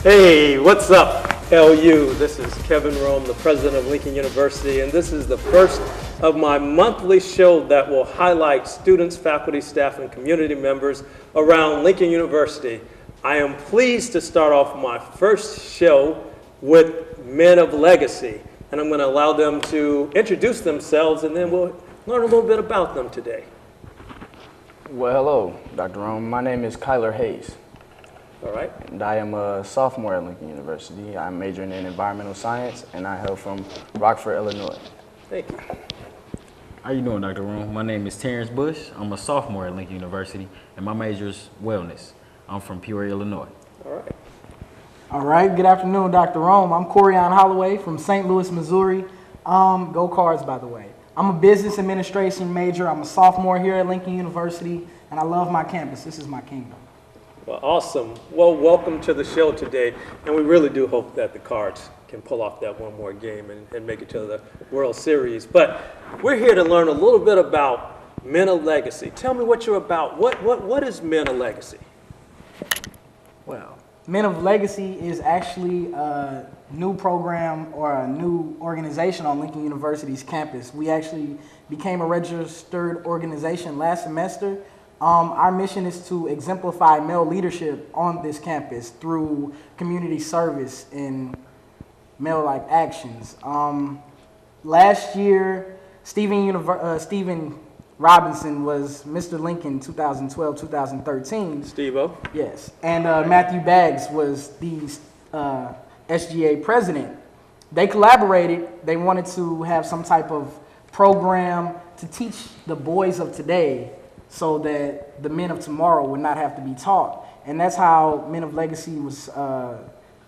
Hey, what's up, LU? This is Kevin Rome, the president of Lincoln University, and this is the first of my monthly show that will highlight students, faculty, staff, and community members around Lincoln University. I am pleased to start off my first show with Men of Legacy, and I'm going to allow them to introduce themselves, and then we'll learn a little bit about them today. Well, hello, Dr. Rome. My name is Kylar Hayes. All right. And I am a sophomore at Lincoln University. I'm majoring in environmental science, and I hail from Rockford, Illinois. Thank you. How you doing, Dr. Rome? My name is Terrance Bush. I'm a sophomore at Lincoln University, and my major is wellness. I'm from Peoria, Illinois. All right. All right, good afternoon, Dr. Rome. I'm Corrian Holloway from St. Louis, Missouri. Go Cards, by the way. I'm a business administration major. I'm a sophomore here at Lincoln University, and I love my campus. This is my kingdom. Well, awesome. Well, welcome to the show today, and we really do hope that the Cards can pull off that one more game and make it to the World Series. But we're here to learn a little bit about Men of Legacy. Tell me what you're about. What is Men of Legacy? Well, Men of Legacy is actually a new program or a new organization on Lincoln University's campus. We actually became a registered organization last semester. Our mission is to exemplify male leadership on this campus through community service and male-like actions. Last year, Stephen Robinson was Mr. Lincoln 2012-2013. Steve-O. Yes, and Matthew Baggs was the SGA president. They collaborated. They wanted to have some type of program to teach the boys of today so that the men of tomorrow would not have to be taught. And that's how Men of Legacy was,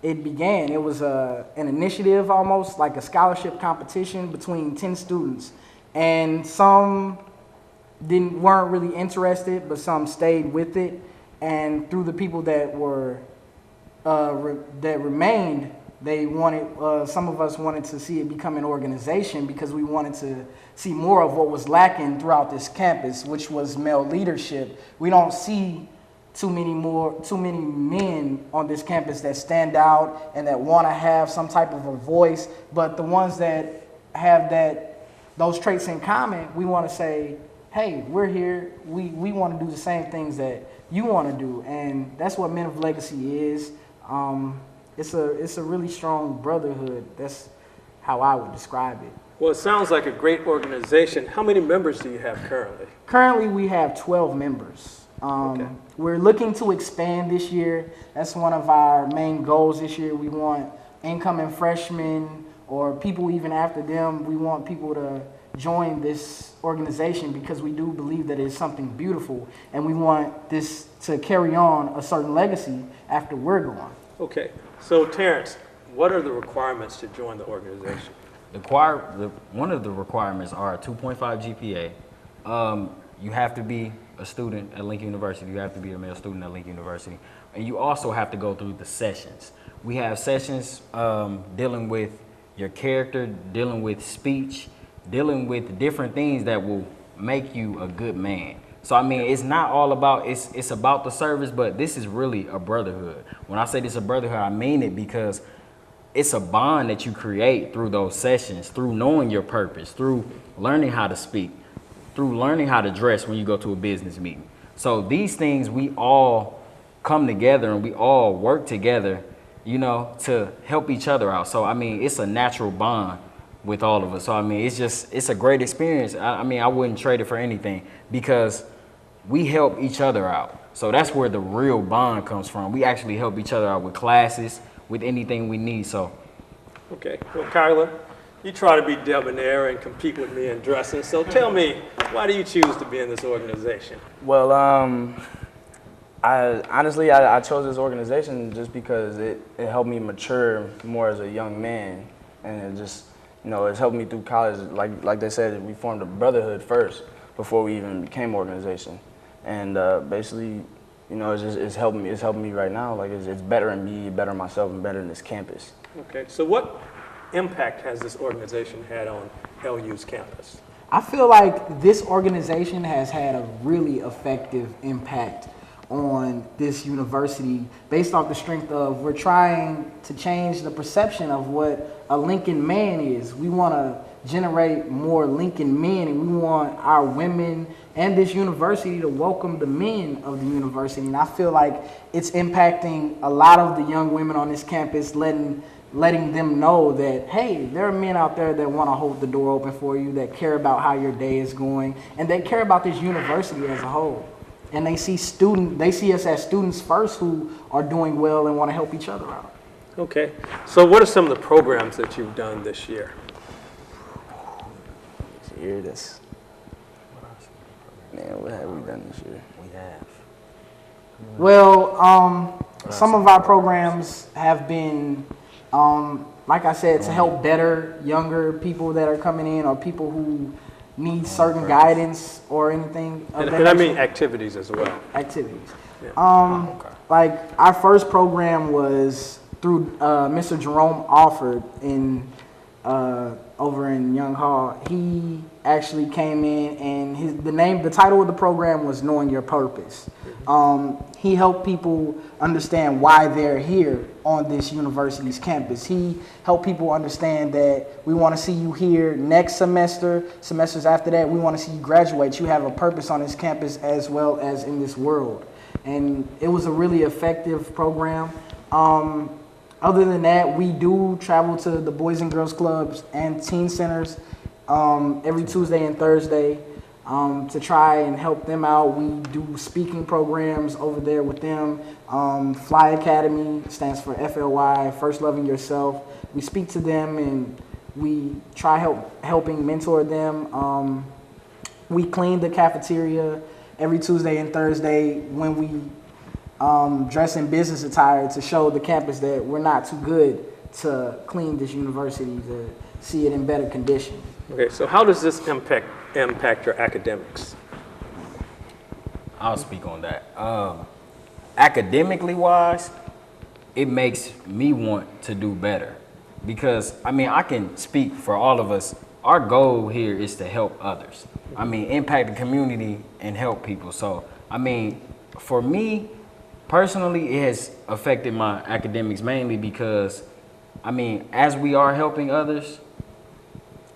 it began. It was an initiative, almost like a scholarship competition between 10 students. And some weren't really interested, but some stayed with it. And through the people that were, that remained, they wanted, some of us wanted to see it become an organization because we wanted to see more of what was lacking throughout this campus, which was male leadership. We don't see too many men on this campus that stand out and that want to have some type of a voice, but the ones that have those traits in common, we want to say, hey, we're here, we want to do the same things that you want to do, and that's what Men of Legacy is. It's a really strong brotherhood. That's how I would describe it. Well, it sounds like a great organization. How many members do you have currently? Currently, we have 12 members. Okay. We're looking to expand this year. That's one of our main goals this year. We want incoming freshmen or people even after them. We want people to join this organization because we do believe that it's something beautiful, and we want this to carry on a certain legacy after we're gone. Okay. So, Terrance, what are the requirements to join the organization? One of the requirements are a 2.5 GPA. You have to be a student at Lincoln University. You have to be a male student at Lincoln University. And you also have to go through the sessions. We have sessions dealing with your character, dealing with speech, dealing with different things that will make you a good man. So, I mean, it's not all about, it's about the service, but this is really a brotherhood. When I say this is a brotherhood, I mean it because it's a bond that you create through those sessions, through knowing your purpose, through learning how to speak, through learning how to dress when you go to a business meeting. So these things, we all come together and we all work together, you know, to help each other out. So, I mean, it's a natural bond with all of us. So, I mean, it's a great experience. I mean, I wouldn't trade it for anything because we help each other out. So that's where the real bond comes from. We actually help each other out with classes, with anything we need. So, okay. Well, Kylar, you try to be debonair and compete with me in dressing. So tell me, why do you choose to be in this organization? Well, I honestly chose this organization just because it helped me mature more as a young man, and it just, you know, it's helped me through college. Like they said, we formed a brotherhood first before we even became an organization, and basically, you know, it's helping me. It's helping me right now. Like it's bettering me, bettering myself, and bettering this campus. Okay. So what impact has this organization had on LU's campus? I feel like this organization has had a really effective impact on this university based off the strength of we're trying to change the perception of what a Lincoln man is. We want to generate more Lincoln men, and we want our women and this university to welcome the men of the university. And I feel like it's impacting a lot of the young women on this campus, letting them know that, hey, there are men out there that want to hold the door open for you, that care about how your day is going, and they care about this university as a whole. And they see us as students first who are doing well and want to help each other out. Okay. So what are some of the programs that you've done this year? Man, what have we done this year? We have. Well, some of our programs have been, like I said, to help better younger people that are coming in, or people who need certain guidance or anything. And I mean activities as well. Activities. Yeah. Like our first program was through Mr. Jerome Alford over in Young Hall. He actually came in, and the title of the program was Knowing Your Purpose. He helped people understand why they're here on this university's campus. He helped people understand that we want to see you here next semester, semesters after that, we want to see you graduate. You have a purpose on this campus as well as in this world. And it was a really effective program. Other than that, we do travel to the Boys and Girls Clubs and teen centers every Tuesday and Thursday to try and help them out. We do speaking programs over there with them. Fly Academy stands for FLY, First Loving Yourself. We speak to them and we try helping mentor them. We clean the cafeteria every Tuesday and Thursday when we dress in business attire to show the campus that we're not too good to clean this university, to see it in better condition. Okay, so how does this impact your academics? I'll speak on that. Academically wise, it makes me want to do better, because I mean, I can speak for all of us. Our goal here is to help others. I mean, impact the community and help people. So, I mean, for me personally, it has affected my academics mainly because, I mean, as we are helping others,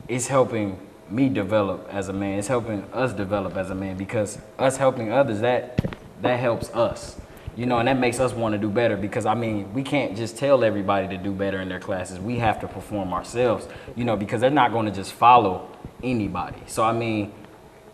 it's helping me develop as a man. It's helping us develop as a man, because us helping others, that helps us, you know, and that makes us want to do better, because I mean, we can't just tell everybody to do better in their classes. We have to perform ourselves, you know, because they're not going to just follow anybody. So I mean,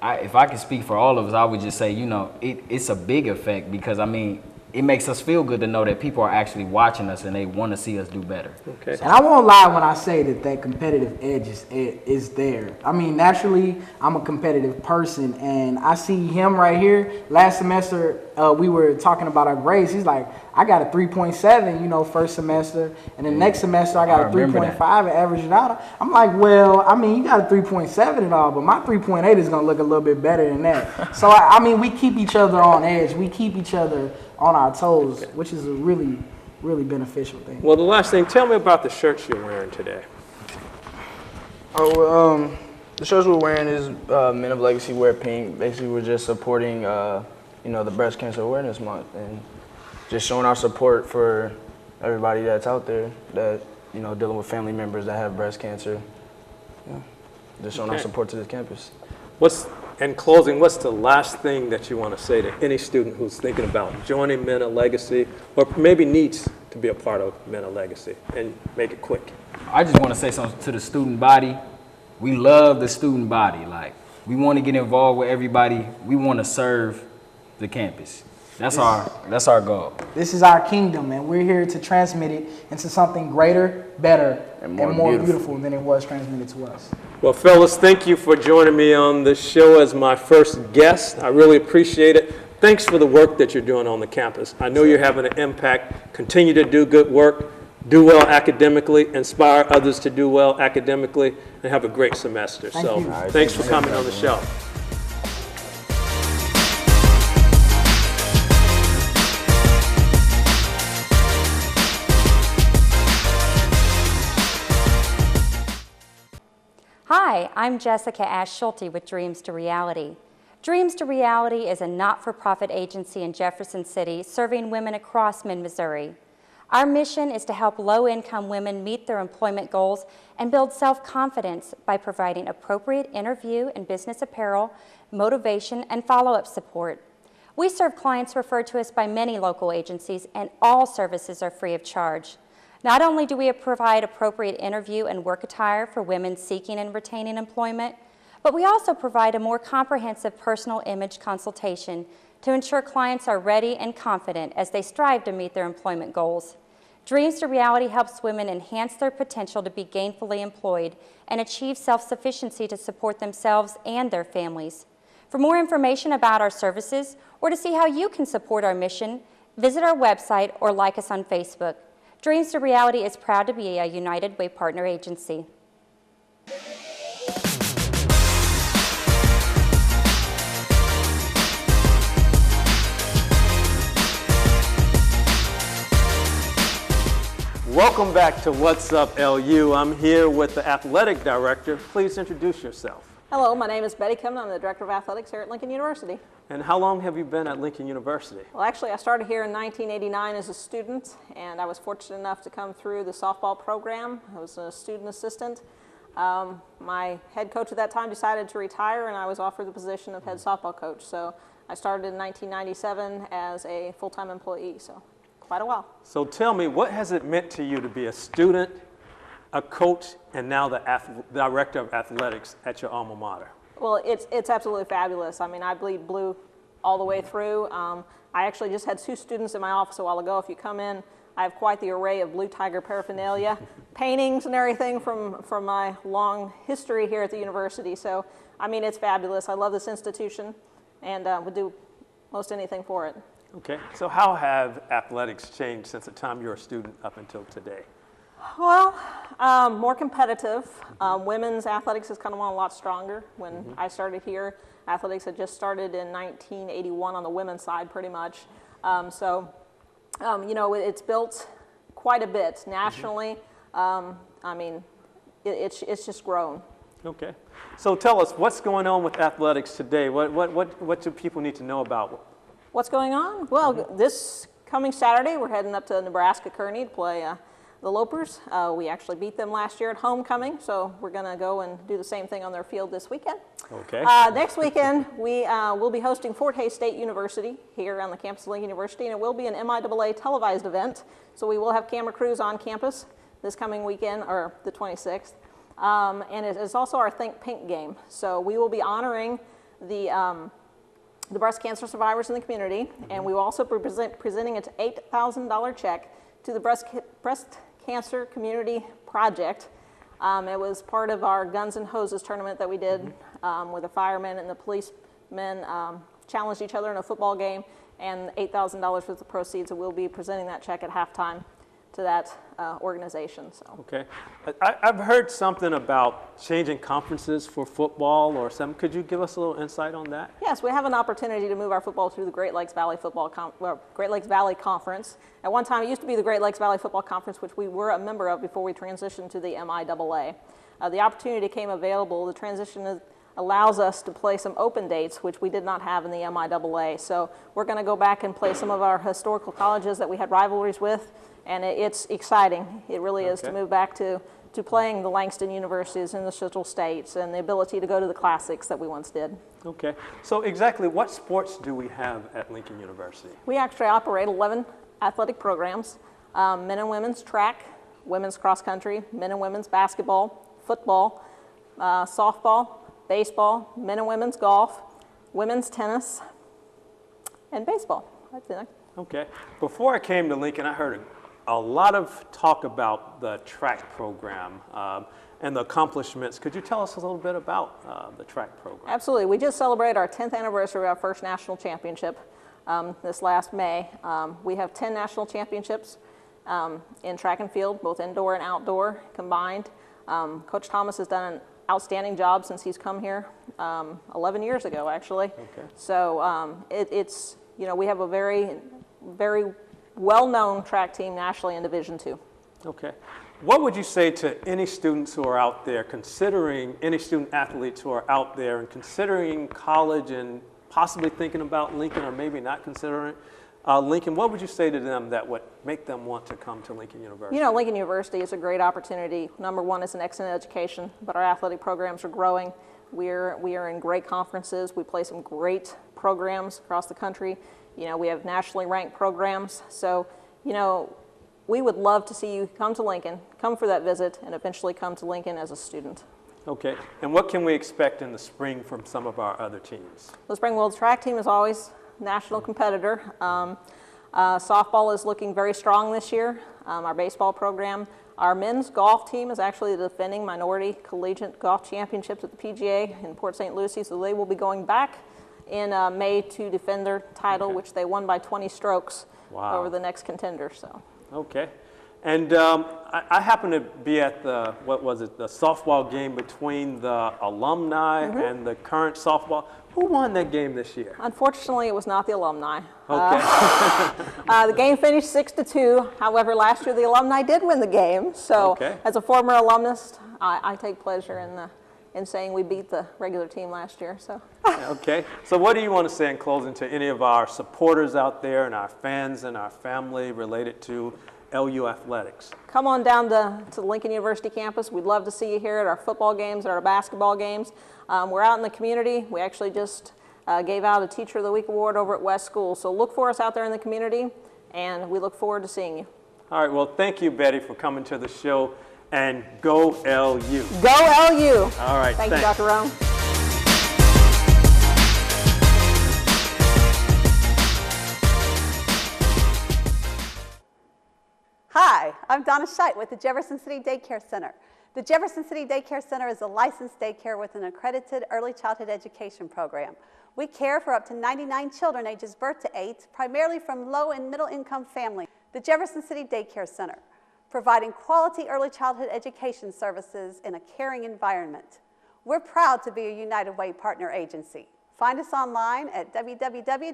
if I could speak for all of us, I would just say, you know, it's a big effect, because I mean, it makes us feel good to know that people are actually watching us and they want to see us do better. Okay. And I won't lie when I say that competitive edge is there. I mean, naturally, I'm a competitive person, and I see him right here. Last semester, we were talking about our grades. He's like, I got a 3.7, you know, first semester, and then next semester I got a 3.5 and averaged it out. I'm like, well, I mean, you got a 3.7 and all, but my 3.8 is going to look a little bit better than that. So, I mean, we keep each other on edge. We keep each other on our toes, which is a really, really beneficial thing. Well, the last thing, tell me about the shirts you're wearing today. The shirts we're wearing is Men of Legacy Wear Pink. Basically, we're just supporting, you know, the Breast Cancer Awareness Month, and just showing our support for everybody that's out there that, you know, dealing with family members that have breast cancer. Yeah. Just showing our support to this campus. In closing, what's the last thing that you want to say to any student who's thinking about joining Men of Legacy, or maybe needs to be a part of Men of Legacy, and make it quick? I just want to say something to the student body. We love the student body. Like, we want to get involved with everybody. We want to serve the campus. That's our goal. This is our kingdom, and we're here to transmit it into something greater, better, and more beautiful than it was transmitted to us. Well, fellas, thank you for joining me on this show as my first guest. I really appreciate it. Thanks for the work that you're doing on the campus. I know you're having an impact. Continue to do good work, do well academically, inspire others to do well academically, and have a great semester. Thanks for coming on the show. Hi, I'm Jessica Ash Schulte with Dreams to Reality. Dreams to Reality is a not-for-profit agency in Jefferson City serving women across mid-Missouri. Our mission is to help low-income women meet their employment goals and build self-confidence by providing appropriate interview and business apparel, motivation, and follow-up support. We serve clients referred to us by many local agencies, and all services are free of charge. Not only do we provide appropriate interview and work attire for women seeking and retaining employment, but we also provide a more comprehensive personal image consultation to ensure clients are ready and confident as they strive to meet their employment goals. Dreams to Reality helps women enhance their potential to be gainfully employed and achieve self-sufficiency to support themselves and their families. For more information about our services or to see how you can support our mission, visit our website or like us on Facebook. Dreams to Reality is proud to be a United Way partner agency. Welcome back to What's Up LU. I'm here with the Athletic Director. Please introduce yourself. Hello, my name is Betty Kemna. I'm the Director of Athletics here at Lincoln University. And how long have you been at Lincoln University? Well, actually, I started here in 1989 as a student, and I was fortunate enough to come through the softball program. I was a student assistant. My head coach at that time decided to retire, and I was offered the position of head softball coach. So I started in 1997 as a full-time employee, so quite a while. So tell me, what has it meant to you to be a student, a coach, and now the Director of Athletics at your alma mater? Well, it's absolutely fabulous. I mean, I bleed blue all the way through. I actually just had 2 students in my office a while ago. If you come in, I have quite the array of Blue Tiger paraphernalia, paintings and everything from my long history here at the university. So, I mean, it's fabulous. I love this institution and would do most anything for it. Okay, so how have athletics changed since the time you were a student up until today? Well, more competitive. Women's athletics has come on a lot stronger. When I started here, athletics had just started in 1981 on the women's side pretty much. You know, it's built quite a bit nationally. I mean, it's just grown. Okay, so tell us, what's going on with athletics today? What do people need to know about? What's going on? Well, this coming Saturday, we're heading up to Nebraska Kearney to play the Lopers. We actually beat them last year at homecoming, so we're going to go and do the same thing on their field this weekend. Okay. Next weekend, we will be hosting Fort Hays State University here on the campus of Lincoln University, and it will be an MIAA televised event, so we will have camera crews on campus this coming weekend, or the 26th. And it is also our Think Pink game, so we will be honoring the breast cancer survivors in the community, and we will also be presenting an $8,000 check to the breast Cancer Community Project. It was part of our Guns and Hoses tournament that we did where the firemen and the policemen challenged each other in a football game, and $8,000 worth of proceeds, and we'll be presenting that check at halftime to that organization. So. Okay. I've heard something about changing conferences for football or something. Could you give us a little insight on that? Yes, we have an opportunity to move our football through the Great Lakes Valley Great Lakes Valley Conference. At one time, it used to be the Great Lakes Valley Football Conference, which we were a member of before we transitioned to the MIAA. The opportunity came available. The transition allows us to play some open dates, which we did not have in the MIAA. So we're going to go back and play some of our historical colleges that we had rivalries with, and it's exciting. It really is to move back to playing the Langston universities in the Central States and the ability to go to the classics that we once did. Okay. So exactly what sports do we have at Lincoln University? We actually operate 11 athletic programs, men and women's track, women's cross country, men and women's basketball, football, softball, baseball, men and women's golf, women's tennis, and baseball. That's it. Okay. Before I came to Lincoln, I heard a lot of talk about the track program and the accomplishments. Could you tell us a little bit about the track program? Absolutely. We just celebrated our 10th anniversary of our first national championship this last May. We have 10 national championships in track and field, both indoor and outdoor combined. Coach Thomas has done an outstanding job since he's come here 11 years ago, actually. Okay. So it's, you know, we have a very, very well-known track team nationally in Division II. Okay. What would you say to any students who are out there considering, any student athletes who are out there and considering college and possibly thinking about Lincoln or maybe not considering Lincoln, what would you say to them that would make them want to come to Lincoln University? You know, Lincoln University is a great opportunity. Number one, it's an excellent education, but our athletic programs are growing. We are in great conferences. We play some great programs across the country. You know, we have nationally ranked programs. So, you know, we would love to see you come to Lincoln, come for that visit, and eventually come to Lincoln as a student. Okay, and what can we expect in the spring from some of our other teams? The Spring World Track team is always national competitor. Softball is looking very strong this year. Our baseball program. Our men's golf team is actually the defending minority collegiate golf championships at the PGA in Port St. Lucie, so they will be going back in May to defend their title, which they won by 20 strokes over the next contender. So. Okay. And I happened to be at the, the softball game between the alumni and the current softball. Who won that game this year? Unfortunately, it was not the alumni. Okay. The game finished 6-2. However, last year the alumni did win the game. So as a former alumnus, I take pleasure in saying we beat the regular team last year. So. Okay. So what do you want to say in closing to any of our supporters out there and our fans and our family related to LU athletics? Come on down to the Lincoln University campus. We'd love to see you here at our football games, at our basketball games. We're out in the community. We actually just gave out a Teacher of the Week award over at West School. So look for us out there in the community, and we look forward to seeing you. All right. Well, thank you, Betty, for coming to the show, and go LU. Go LU. All right. Thank you, Dr. Rome. Hi, I'm Donna Scheidt with the Jefferson City Daycare Center. The Jefferson City Daycare Center is a licensed daycare with an accredited early childhood education program. We care for up to 99 children ages birth to 8, primarily from low and middle income families. The Jefferson City Daycare Center, providing quality early childhood education services in a caring environment. We're proud to be a United Way partner agency. Find us online at www.jcdcc.org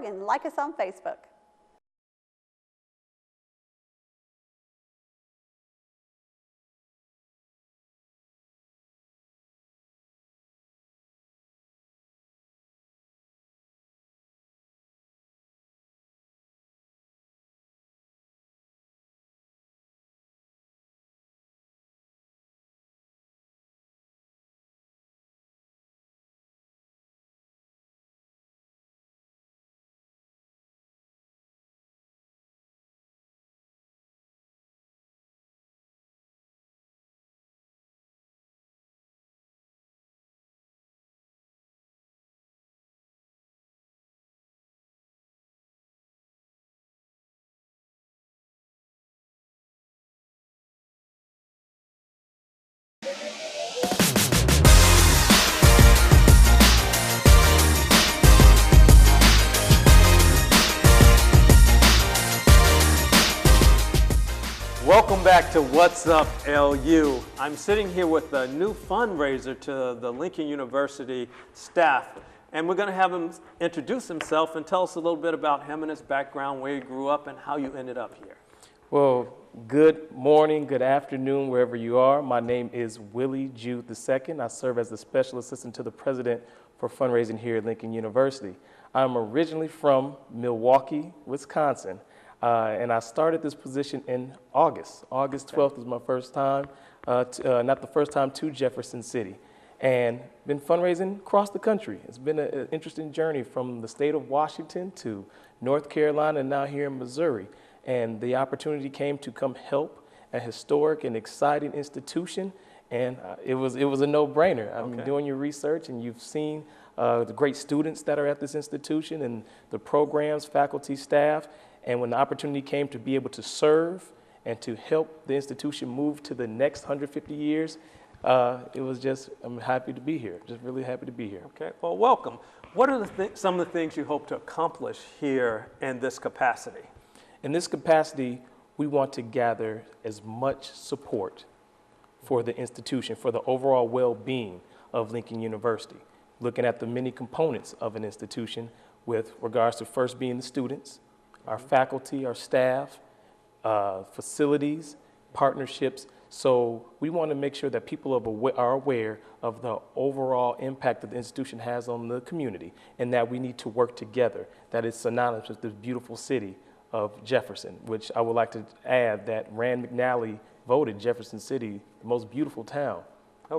and like us on Facebook. Welcome back to What's Up LU. I'm sitting here with a new fundraiser to the Lincoln University staff, and we're going to have him introduce himself and tell us a little bit about him and his background, where he grew up, and how you ended up here. Well, good morning, good afternoon, wherever you are. My name is Willie Jude II. I serve as the Special Assistant to the President for Fundraising here at Lincoln University. I'm originally from Milwaukee, Wisconsin. And I started this position in August. August 12th was my first time, not the first time, to Jefferson City. And been fundraising across the country. It's been an interesting journey from the state of Washington to North Carolina and now here in Missouri. And the opportunity came to come help a historic and exciting institution. And it was a no-brainer. I mean, doing your research, and you've seen the great students that are at this institution and the programs, faculty, staff. And when the opportunity came to be able to serve and to help the institution move to the next 150 years, it was just, I'm happy to be here, just really happy to be here. Okay, well, welcome. What are some of the things you hope to accomplish here in this capacity? In this capacity, we want to gather as much support for the institution, for the overall well-being of Lincoln University, looking at the many components of an institution with regards to first being the students, our faculty, our staff, facilities, partnerships, So we want to make sure that people are aware of the overall impact that the institution has on the community, and that we need to work together, that it's synonymous with this beautiful city of Jefferson, which I would like to add that Rand McNally voted Jefferson City the most beautiful town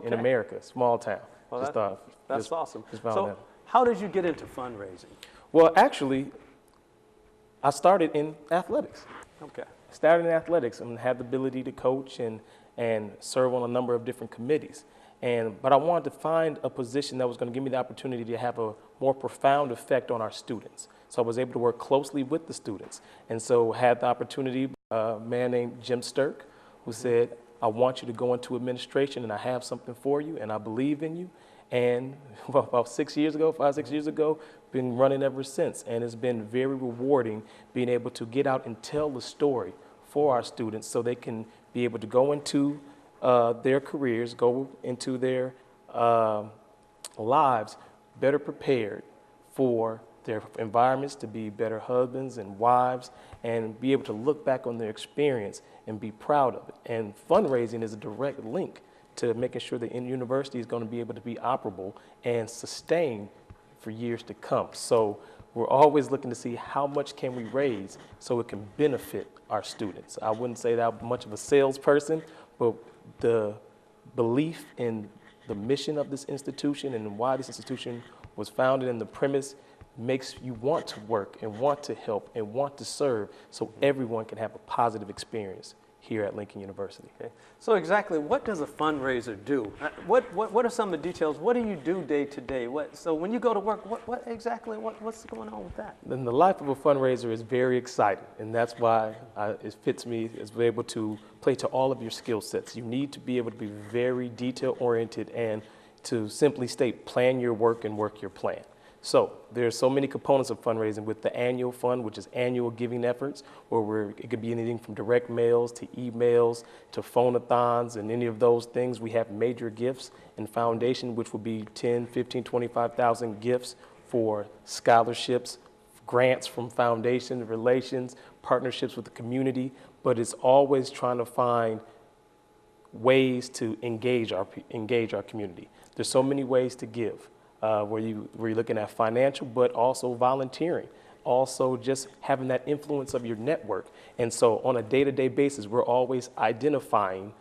in America, small town. Well, that's awesome. So how did you get into fundraising? Well, actually, I started in athletics. Okay. Started in athletics and had the ability to coach and serve on a number of different committees. But I wanted to find a position that was going to give me the opportunity to have a more profound effect on our students. So I was able to work closely with the students. And so had the opportunity, a man named Jim Sturk, who said, I want you to go into administration and I have something for you and I believe in you. And about 6 years ago, 5, 6 years ago, been running ever since. And it's been very rewarding being able to get out and tell the story for our students so they can be able to go into their careers, go into their lives better prepared for their environments, to be better husbands and wives, and be able to look back on their experience and be proud of it. And fundraising is a direct link to making sure that university is going to be able to be operable and sustain for years to come. So we're always looking to see how much can we raise so it can benefit our students. I wouldn't say that I'm much of a salesperson, but the belief in the mission of this institution and why this institution was founded and the premise makes you want to work and want to help and want to serve so everyone can have a positive experience here at Lincoln University. Okay. So exactly what does a fundraiser do? What are some of the details? What do you do day to day? So when you go to work, what's going on with that? Then the life of a fundraiser is very exciting, and that's why it fits me as we're able to play to all of your skill sets. You need to be able to be very detail oriented and to simply state, plan your work and work your plan. So there's so many components of fundraising with the annual fund, which is annual giving efforts, where it could be anything from direct mails to emails to phone-a-thons and any of those things. We have major gifts and foundation, which will be 10, 15, 25,000 gifts for scholarships, grants from foundation, relations, partnerships with the community, but it's always trying to find ways to engage our community. There's so many ways to give. Where you're looking at financial, but also volunteering, also just having that influence of your network. And so on a day-to-day basis, we're always identifying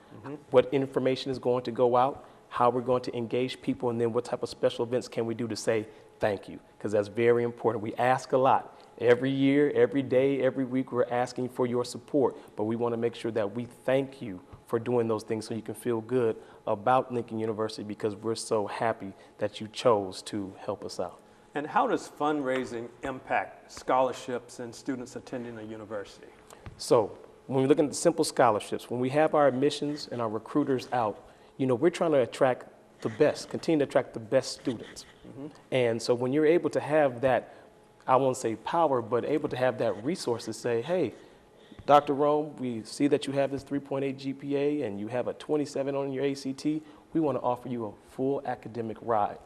what information is going to go out, how we're going to engage people, and then what type of special events can we do to say thank you, because that's very important. We ask a lot. Every year, every day, every week, we're asking for your support, but we want to make sure that we thank you for doing those things so you can feel good about Lincoln University, because we're so happy that you chose to help us out. And how does fundraising impact scholarships and students attending a university? So when we look at the simple scholarships, when we have our admissions and our recruiters out, we're trying to attract the best, continue to attract the best students. And so when you're able to have that, I won't say power, but able to have that resource to say, hey, Dr. Rome, we see that you have this 3.8 GPA and you have a 27 on your ACT. We want to offer you a full academic ride.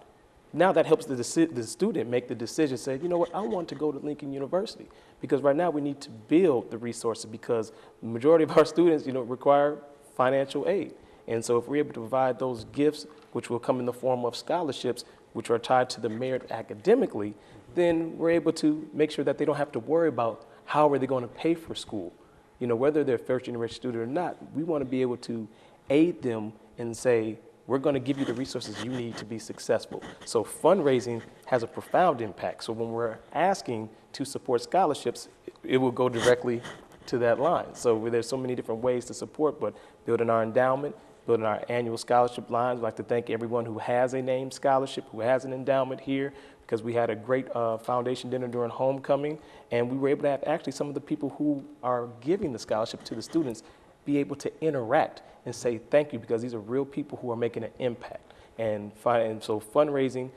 Now that helps the student make the decision, say, you know what, I want to go to Lincoln University, because right now we need to build the resources, because the majority of our students, require financial aid. And so if we're able to provide those gifts, which will come in the form of scholarships, which are tied to the merit academically, then we're able to make sure that they don't have to worry about how are they going to pay for school. Whether they're a first-generation student or not, we want to be able to aid them and say, we're going to give you the resources you need to be successful. So fundraising has a profound impact. So when we're asking to support scholarships, it will go directly to that line. So there's so many different ways to support, but building our endowment, building our annual scholarship lines. I'd like to thank everyone who has a named scholarship, who has an endowment here, because we had a great foundation dinner during homecoming, and we were able to have actually some of the people who are giving the scholarship to the students be able to interact and say thank you, because these are real people who are making an impact. And so fundraising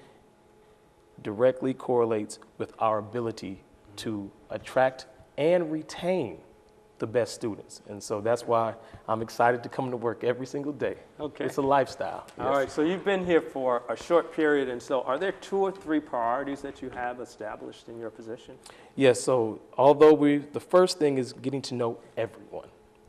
directly correlates with our ability to attract and retain the best students. And so that's why I'm excited to come to work every single day. Okay. It's a lifestyle. All right, so you've been here for a short period, and so are there 2 or 3 priorities that you have established in your position? Yes, so although the first thing is getting to know everyone.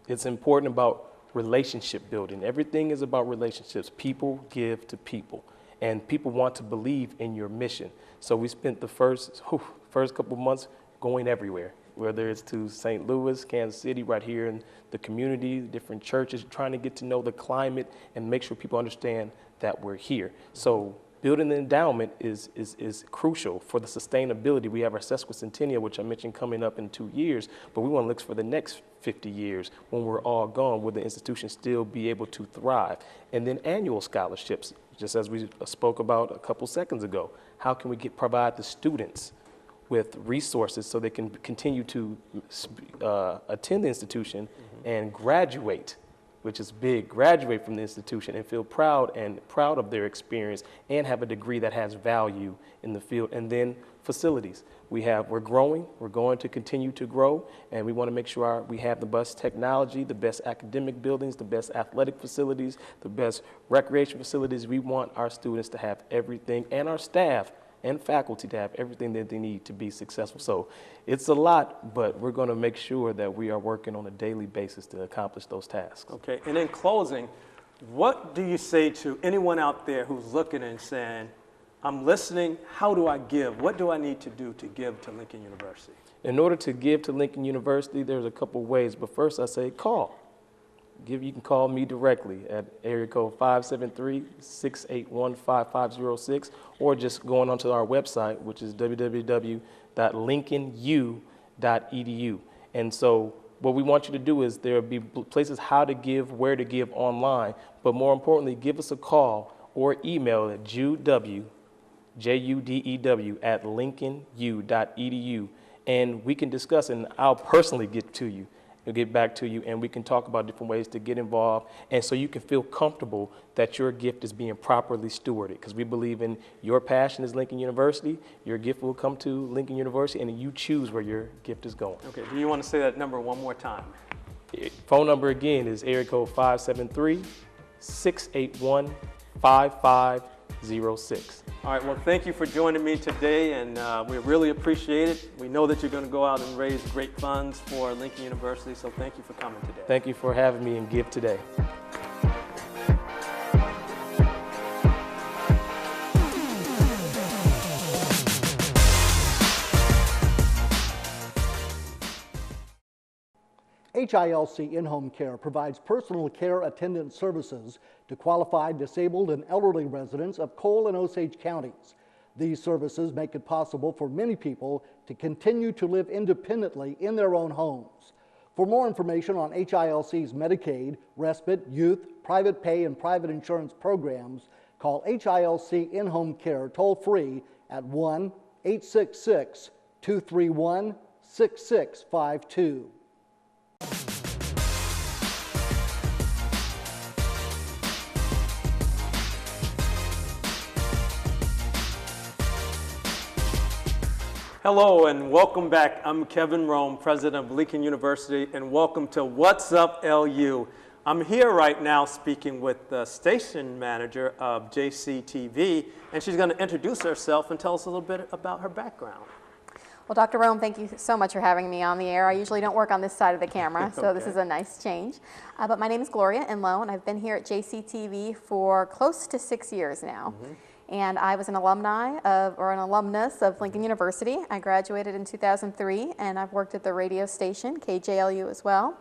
It's important about relationship building. Everything is about relationships. People give to people, and people want to believe in your mission. So we spent the first couple months going everywhere, whether it's to St. Louis, Kansas City, right here in the community, different churches, trying to get to know the climate and make sure people understand that we're here. So building the endowment is crucial for the sustainability. We have our sesquicentennial, which I mentioned, coming up in 2 years, but we want to look for the next 50 years when we're all gone, will the institution still be able to thrive? And then annual scholarships, just as we spoke about a couple seconds ago. How can we provide the students with resources so they can continue to attend the institution and graduate, which is big, graduate from the institution and feel proud of their experience and have a degree that has value in the field. And then facilities. We're growing, we're going to continue to grow, and we want to make sure we have the best technology, the best academic buildings, the best athletic facilities, the best recreation facilities. We want our students to have everything, and our staff and faculty to have everything that they need to be successful. So it's a lot, but we're going to make sure that we are working on a daily basis to accomplish those tasks. Okay, and in closing, what do you say to anyone out there who's looking and saying, I'm listening, how do I give? What do I need to do to give to Lincoln University? In order to give to Lincoln University, there's a couple ways, but first I say call. You can call me directly at area code 573-681-5506, or just going onto our website, which is www.lincolnu.edu. And so what we want you to do is there will be places how to give, where to give online, but more importantly, give us a call or email at judew@lincolnu.edu, and we can discuss, and I'll personally get back to you, and we can talk about different ways to get involved, and so you can feel comfortable that your gift is being properly stewarded, because we believe in your passion is Lincoln University, your gift will come to Lincoln University, and you choose where your gift is going. Okay, do you want to say that number one more time? Phone number again is area code 573-681-5506. All right, well, thank you for joining me today, and we really appreciate it. We know that you're going to go out and raise great funds for Lincoln University, so thank you for coming today. Thank you for having me and Give Today. HILC In-Home Care provides personal care attendant services to qualified disabled and elderly residents of Cole and Osage counties. These services make it possible for many people to continue to live independently in their own homes. For more information on HILC's Medicaid, respite, youth, private pay, and private insurance programs, call HILC In-Home Care toll-free at 1-866-231-6652. Hello and welcome back. I'm Kevin Rome, president of Lincoln University, and welcome to What's Up LU. I'm here right now speaking with the station manager of JCTV, and she's going to introduce herself and tell us a little bit about her background. Well, Dr. Rome, thank you so much for having me on the air. I usually don't work on this side of the camera, so this is a nice change. But my name is Gloria Enloe, and I've been here at JCTV for close to 6 years now. And I was an alumnus of Lincoln University. I graduated in 2003, and I've worked at the radio station, KJLU, as well.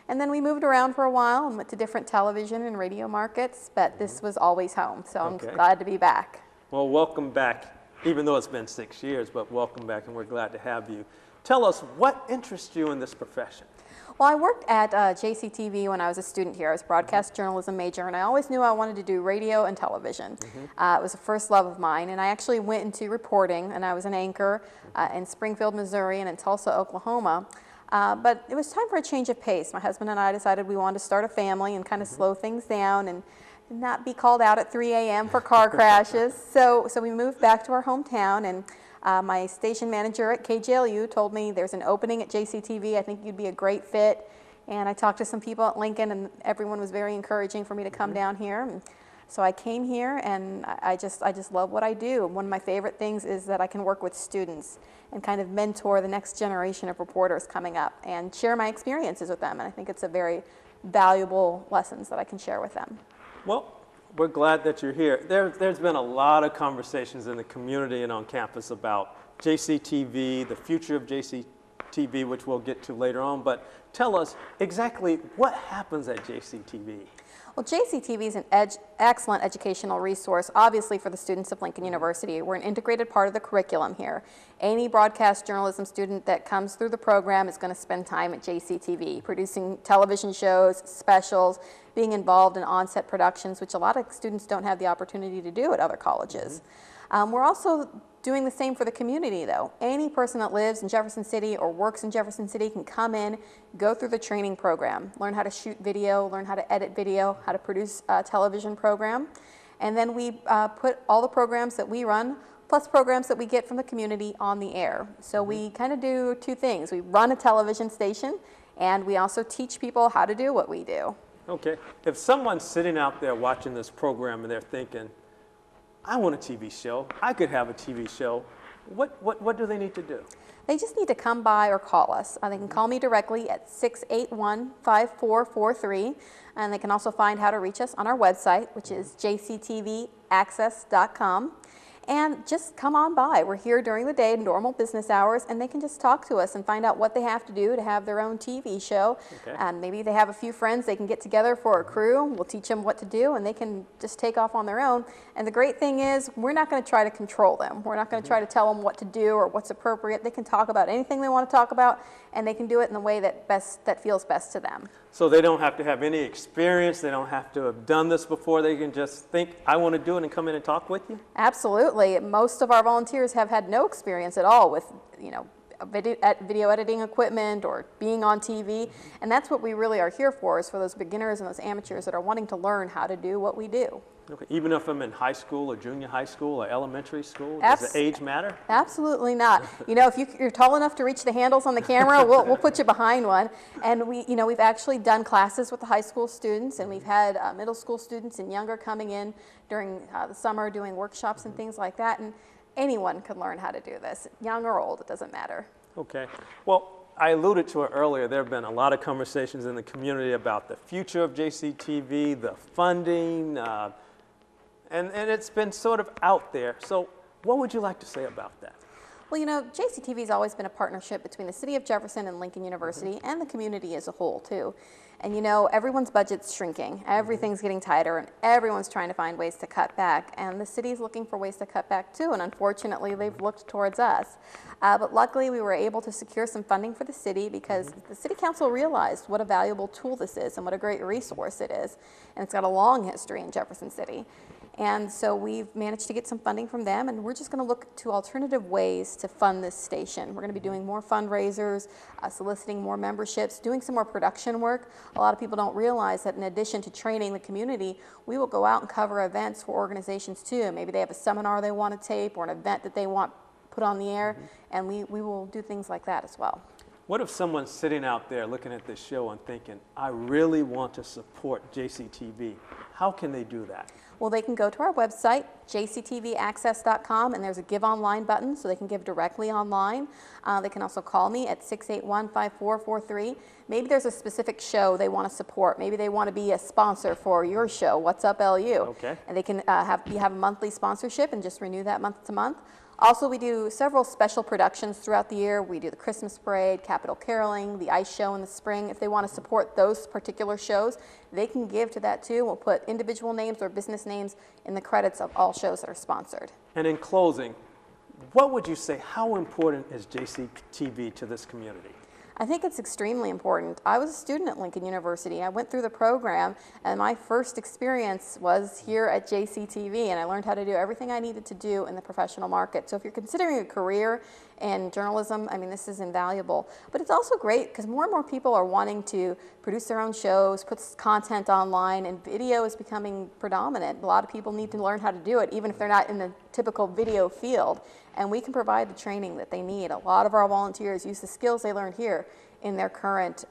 And then we moved around for a while and went to different television and radio markets, but this was always home, so I'm glad to be back. Well, welcome back, even though it's been 6 years, but welcome back, and we're glad to have you. Tell us, what interests you in this profession? Well, I worked at JCTV when I was a student here. I was a broadcast journalism major, and I always knew I wanted to do radio and television. It was a first love of mine, and I actually went into reporting, and I was an anchor in Springfield, Missouri, and in Tulsa, Oklahoma. But it was time for a change of pace. My husband and I decided we wanted to start a family and kind of slow things down and not be called out at 3 a.m. for car crashes. So we moved back to our hometown, and my station manager at KJLU told me there's an opening at JCTV. I think you'd be a great fit. And I talked to some people at Lincoln, and everyone was very encouraging for me to come down here. And so I came here, and I just love what I do. One of my favorite things is that I can work with students and kind of mentor the next generation of reporters coming up and share my experiences with them. And I think it's a very valuable lessons that I can share with them. Well, we're glad that you're here. There's been a lot of conversations in the community and on campus about JCTV, the future of JCTV, which we'll get to later on, but tell us exactly what happens at JCTV. Well, JCTV is an excellent educational resource, obviously, for the students of Lincoln University. We're an integrated part of the curriculum here. Any broadcast journalism student that comes through the program is going to spend time at JCTV, producing television shows, specials, being involved in on-set productions, which a lot of students don't have the opportunity to do at other colleges. We're also doing the same for the community, though. Any person that lives in Jefferson City or works in Jefferson City can come in, go through the training program, learn how to shoot video, learn how to edit video, how to produce a television program. And then we put all the programs that we run, plus programs that we get from the community, on the air. So we kind of do two things. We run a television station, and we also teach people how to do what we do. Okay. If someone's sitting out there watching this program and they're thinking, I want a TV show, I could have a TV show, what do they need to do? They just need to come by or call us. They can call me directly at 681-5443, and they can also find how to reach us on our website, which is jctvaccess.com. And just come on by. We're here during the day, normal business hours, and they can just talk to us and find out what they have to do to have their own TV show. Okay. And maybe they have a few friends they can get together for a crew. We'll teach them what to do, and they can just take off on their own. And the great thing is, we're not going to try to control them. We're not going to try to tell them what to do or what's appropriate. They can talk about anything they want to talk about, and they can do it in the way that feels best to them. So they don't have to have any experience, they don't have to have done this before, they can just think, I want to do it, and come in and talk with you? Absolutely. Most of our volunteers have had no experience at all with, video editing equipment or being on TV, and that's what we really are here for, is for those beginners and those amateurs that are wanting to learn how to do what we do. Okay. Even if I'm in high school or junior high school or elementary school, does the age matter? Absolutely not. If you're tall enough to reach the handles on the camera, we'll put you behind one. And we've actually done classes with the high school students, and we've had middle school students and younger coming in during the summer doing workshops and things like that. And anyone can learn how to do this, young or old, it doesn't matter. Okay. Well, I alluded to it earlier. There have been a lot of conversations in the community about the future of JCTV, the funding, and it's been sort of out there. So what would you like to say about that? Well, JCTV has always been a partnership between the city of Jefferson and Lincoln University and the community as a whole, too. And everyone's budget's shrinking, everything's getting tighter, and everyone's trying to find ways to cut back. And the city's looking for ways to cut back, too, and unfortunately, they've looked towards us. But luckily, we were able to secure some funding for the city because the city council realized what a valuable tool this is and what a great resource it is. And it's got a long history in Jefferson City. And so we've managed to get some funding from them, and we're just going to look to alternative ways to fund this station. We're going to be doing more fundraisers, soliciting more memberships, doing some more production work. A lot of people don't realize that in addition to training the community, we will go out and cover events for organizations too. Maybe they have a seminar they want to tape or an event that they want put on the air, and we will do things like that as well. What if someone's sitting out there looking at this show and thinking, I really want to support JCTV? How can they do that? Well, they can go to our website, jctvaccess.com, and there's a Give Online button, so they can give directly online. They can also call me at 681-5443. Maybe there's a specific show they want to support. Maybe they want to be a sponsor for your show, What's Up LU. Okay. And they can have a monthly sponsorship and just renew that month to month. Also, we do several special productions throughout the year. We do the Christmas Parade, Capitol Caroling, the Ice Show in the spring. If they want to support those particular shows, they can give to that too. We'll put individual names or business names in the credits of all shows that are sponsored. And in closing, what would you say, how important is JCTV to this community? I think it's extremely important. I was a student at Lincoln University. I went through the program, and my first experience was here at JCTV, and I learned how to do everything I needed to do in the professional market. So if you're considering a career in journalism, this is invaluable. But it's also great because more and more people are wanting to produce their own shows, put content online, and video is becoming predominant. A lot of people need to learn how to do it, even if they're not in the typical video field. And we can provide the training that they need. A lot of our volunteers use the skills they learned here in their current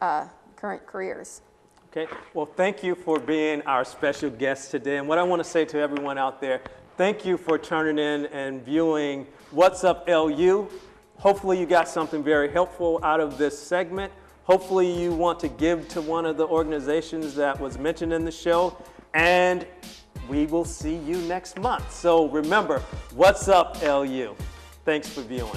careers. Okay, well, thank you for being our special guest today. And what I want to say to everyone out there, thank you for turning in and viewing What's Up LU. Hopefully you got something very helpful out of this segment. Hopefully you want to give to one of the organizations that was mentioned in the show, and we will see you next month. So remember, what's up, LU? Thanks for viewing.